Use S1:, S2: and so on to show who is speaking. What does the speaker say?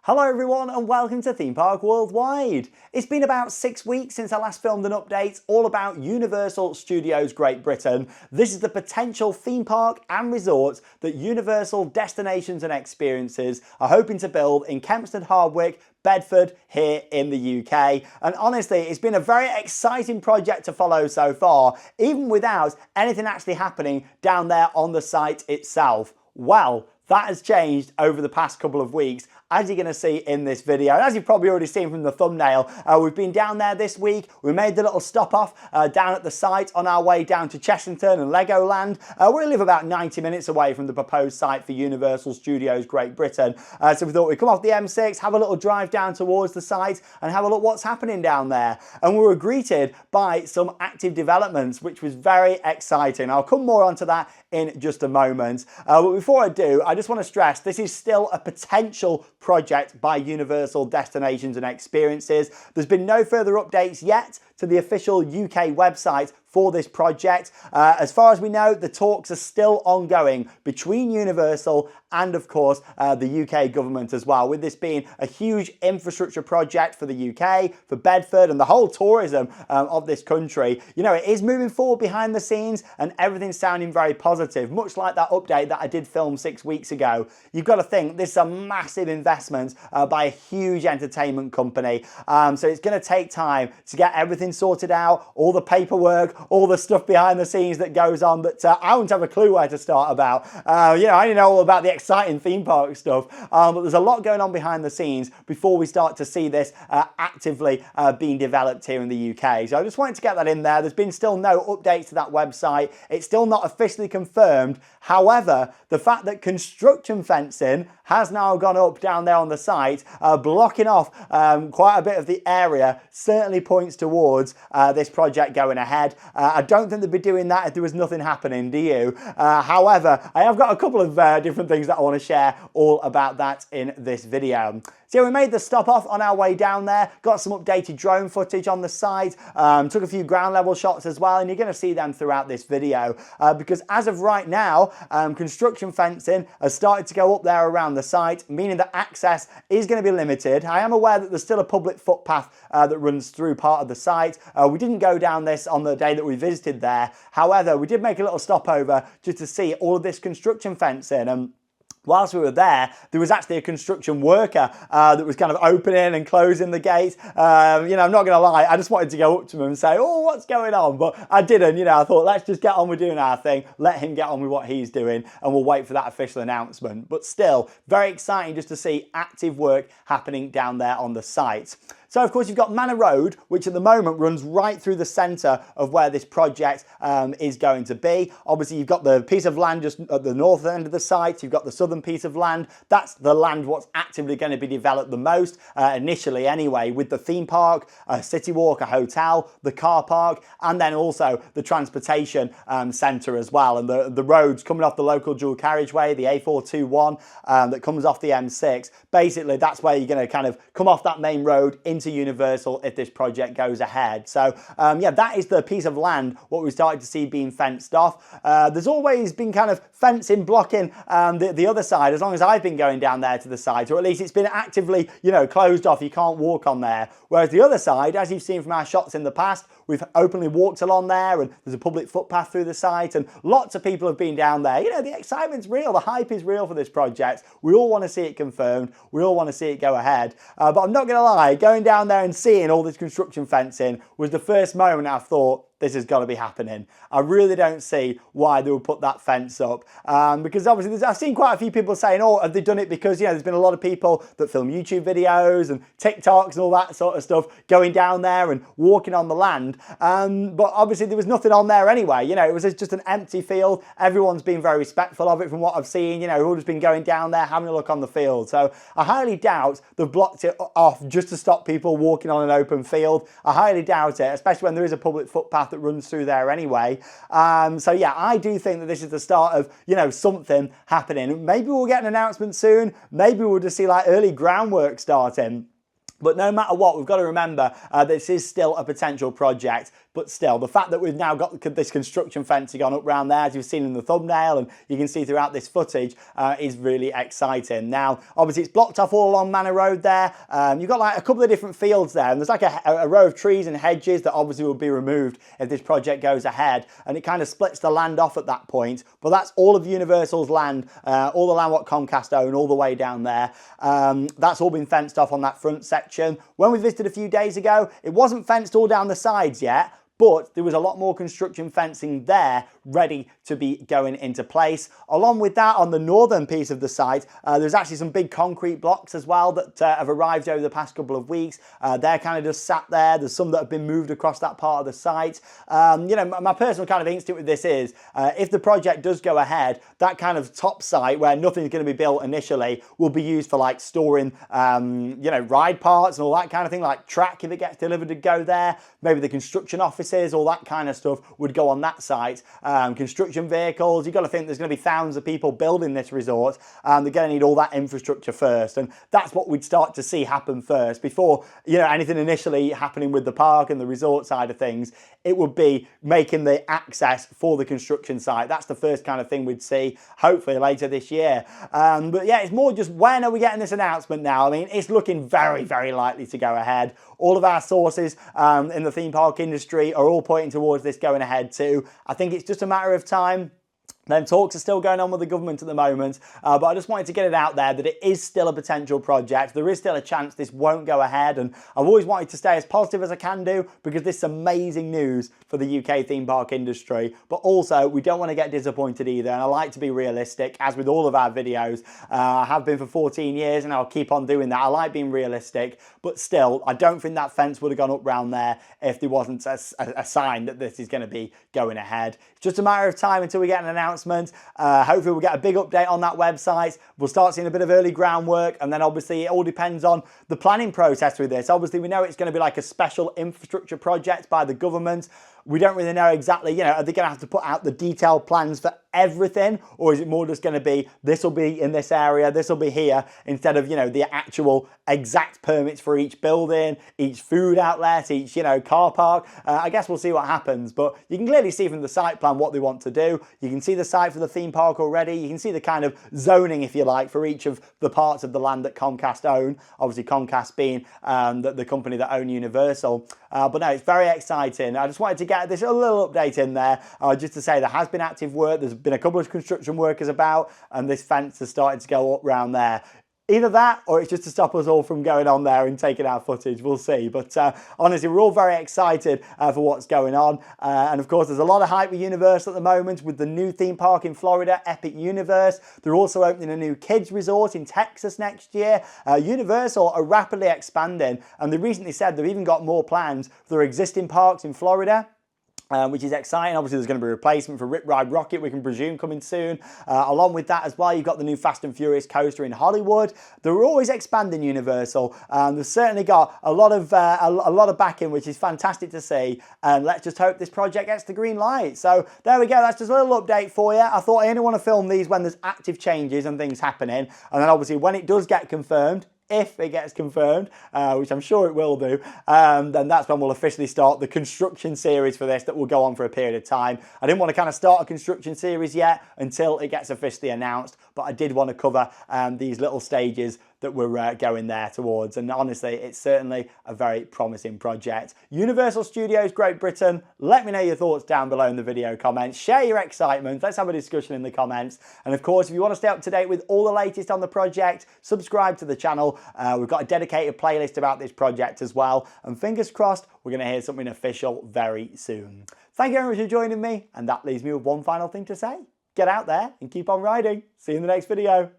S1: Hello everyone and welcome to Theme Park Worldwide. It's been about 6 weeks since I last filmed an update all about Universal Studios Great Britain. This is the potential theme park and resort that Universal Destinations and Experiences are hoping to build in Kempston Hardwicke, Bedford, here in the UK. And honestly, it's been a very exciting project to follow so far, even without anything actually happening down there on the site itself. Well, that has changed over the past couple of weeks, as you're going to see in this video. And as you've probably already seen from the thumbnail, we've been down there this week. We made the little stop off down at the site on our way down to Chessington and Legoland. We live about 90 minutes away from the proposed site for Universal Studios Great Britain. So we thought we'd come off the M6, have a little drive down towards the site and have a look what's happening down there. And we were greeted by some active developments, which was very exciting. I'll come more onto that in just a moment. But before I do, I just want to stress this is still a potential project by Universal Destinations and Experiences. There's been no further updates yet to the official UK website for this project. As far as we know, the talks are still ongoing between Universal and of course the UK government as well, with this being a huge infrastructure project for the UK, for Bedford and the whole tourism of this country. You know, it is moving forward behind the scenes and everything's sounding very positive, much like that update that I did film 6 weeks ago. You've got to think this is a massive investment by a huge entertainment company. So it's going to take time to get everything sorted out, all the paperwork, all the stuff behind the scenes that goes on that I wouldn't have a clue where to start about. You know, I only know all about the exciting theme park stuff, but there's a lot going on behind the scenes before we start to see this actively being developed here in the UK. So I just wanted to get that in there. There's been still no updates to that website. It's still not officially confirmed. However, the fact that construction fencing has now gone up down there on the site, blocking off quite a bit of the area, certainly points towards this project going ahead. I don't think they'd be doing that if there was nothing happening, do you? However, I have got a couple of different things that I want to share all about that in this video. So we made the stop off on our way down there, got some updated drone footage on the site, took a few ground level shots as well, and you're going to see them throughout this video because as of right now, construction fencing has started to go up there around the site, meaning that access is going to be limited. I am aware that there's still a public footpath that runs through part of the site. We didn't go down this on the day that we visited there. However, we did make a little stopover just to see all of this construction fencing. Whilst we were there, there was actually a construction worker that was kind of opening and closing the gate. You know, I'm not going to lie, I just wanted to go up to him and say, oh, what's going on? But I didn't, you know, I thought, let's just get on with doing our thing, let him get on with what he's doing, and we'll wait for that official announcement. But still, very exciting just to see active work happening down there on the site. So of course you've got Manor Road, which at the moment runs right through the centre of where this project is going to be. Obviously you've got the piece of land just at the north end of the site, you've got the southern piece of land. That's the land what's actively going to be developed the most, initially anyway, with the theme park, a city walk, a hotel, the car park, and then also the transportation centre as well. And the roads coming off the local dual carriageway, the A421 that comes off the M6, basically that's where you're going to kind of come off that main road into Universal if this project goes ahead. So yeah, that is the piece of land what we started to see being fenced off. There's always been kind of fencing blocking the other side as long as I've been going down there to the site, or at least it's been actively, you know, closed off. You can't walk on there. Whereas the other side, as you've seen from our shots in the past, we've openly walked along there and there's a public footpath through the site and lots of people have been down there. You know, the excitement's real, the hype is real for this project. We all want to see it confirmed. We all want to see it go ahead. But I'm not going to lie, going down there and seeing all this construction fencing was the first moment I thought, this has got to be happening. I really don't see why they would put that fence up because obviously I've seen quite a few people saying, oh, have they done it because, you know, there's been a lot of people that film YouTube videos and TikToks and all that sort of stuff going down there and walking on the land. But obviously there was nothing on there anyway. You know, it was just an empty field. Everyone's been very respectful of it from what I've seen. You know, we've all just been going down there, having a look on the field. So I highly doubt they've blocked it off just to stop people walking on an open field. I highly doubt it, especially when there is a public footpath that runs through there anyway. So yeah, I do think that this is the start of, you know, something happening. Maybe we'll get an announcement soon. Maybe we'll just see like early groundwork starting. But no matter what, we've got to remember this is still a potential project. but still, the fact that we've now got this construction fencing on up around there, as you've seen in the thumbnail, and you can see throughout this footage, is really exciting. Now, obviously, it's blocked off all along Manor Road there. You've got like a couple of different fields there, and there's like a row of trees and hedges that obviously will be removed if this project goes ahead, and it kind of splits the land off at that point. But that's all of Universal's land, all the land what Comcast own, all the way down there. That's all been fenced off on that front section. When we visited a few days ago, it wasn't fenced all down the sides yet, but there was a lot more construction fencing there ready to be going into place. Along with that, on the northern piece of the site, there's actually some big concrete blocks as well that have arrived over the past couple of weeks. They're kind of just sat there. There's some that have been moved across that part of the site. You know, my personal kind of instinct with this is, if the project does go ahead, that kind of top site where nothing's going to be built initially will be used for like storing, you know, ride parts and all that kind of thing, like track if it gets delivered to go there. Maybe the construction offices, all that kind of stuff would go on that site. Construction vehicles, you've got to think there's going to be thousands of people building this resort, and they're going to need all that infrastructure first, and that's what we'd start to see happen first before, you know, anything initially happening with the park and the resort side of things. It would be making the access for the construction site. That's the first kind of thing we'd see, hopefully later this year. But yeah, it's more just when are we getting this announcement now? I mean, it's looking very, very likely to go ahead. All of our sources in the theme park industry are all pointing towards this going ahead too. I think it's just a matter of time. Then talks are still going on with the government at the moment, but I just wanted to get it out there that it is still a potential project. There is still a chance this won't go ahead, and I've always wanted to stay as positive as I can do because this is amazing news for the UK theme park industry. But also, we don't want to get disappointed either, and I like to be realistic, as with all of our videos. I have been for 14 years, and I'll keep on doing that. I like being realistic, but still, I don't think that fence would have gone up round there if there wasn't a sign that this is going to be going ahead. It's just a matter of time until we get an announcement. Hopefully we'll get a big update on that website. We'll start seeing a bit of early groundwork, and then obviously it all depends on the planning process with this. Obviously we know it's going to be like a special infrastructure project by the government. We don't really know exactly, you know, are they going to have to put out the detailed plans for everything, or is it more just going to be this will be in this area, this will be here, instead of, you know, the actual exact permits for each building, each food outlet, each, you know, car park. I guess we'll see what happens, but you can clearly see from the site plan what they want to do. You can see the site for the theme park already. You can see the kind of zoning, if you like, for each of the parts of the land that Comcast own. Obviously Comcast being the company that own Universal. But no, it's very exciting. I just wanted to get this a little update in there, just to say there has been active work. There's been a couple of construction workers about, and this fence has started to go up round there. Either that, or it's just to stop us all from going on there and taking our footage. We'll see. But honestly, we're all very excited for what's going on. And of course, there's a lot of hype with Universal at the moment with the new theme park in Florida, Epic Universe. They're also opening a new kids resort in Texas next year. Universal are rapidly expanding, and they recently said they've even got more plans for their existing parks in Florida. Which is exciting. Obviously, there's going to be a replacement for Rip Ride Rockit, we can presume, coming soon. Along with that as well, you've got the new Fast and Furious coaster in Hollywood. They're always expanding Universal. They've certainly got a lot of backing, which is fantastic to see. And let's just hope this project gets the green light. So there we go. That's just a little update for you. I thought I only want to film these when there's active changes and things happening. And then obviously when it does get confirmed, if it gets confirmed, which I'm sure it will do, then that's when we'll officially start the construction series for this that will go on for a period of time. I didn't want to kind of start a construction series yet until it gets officially announced, but I did want to cover these little stages that we're going there towards, and honestly it's certainly a very promising project. Universal Studios Great Britain, let me know your thoughts down below in the video comments. Share your excitement, let's have a discussion in the comments, and of course if you want to stay up to date with all the latest on the project, subscribe to the channel. We've got a dedicated playlist about this project as well, and fingers crossed we're going to hear something official very soon. Thank you very much for joining me, and that leaves me with one final thing to say. Get out there and keep on riding. See you in the next video.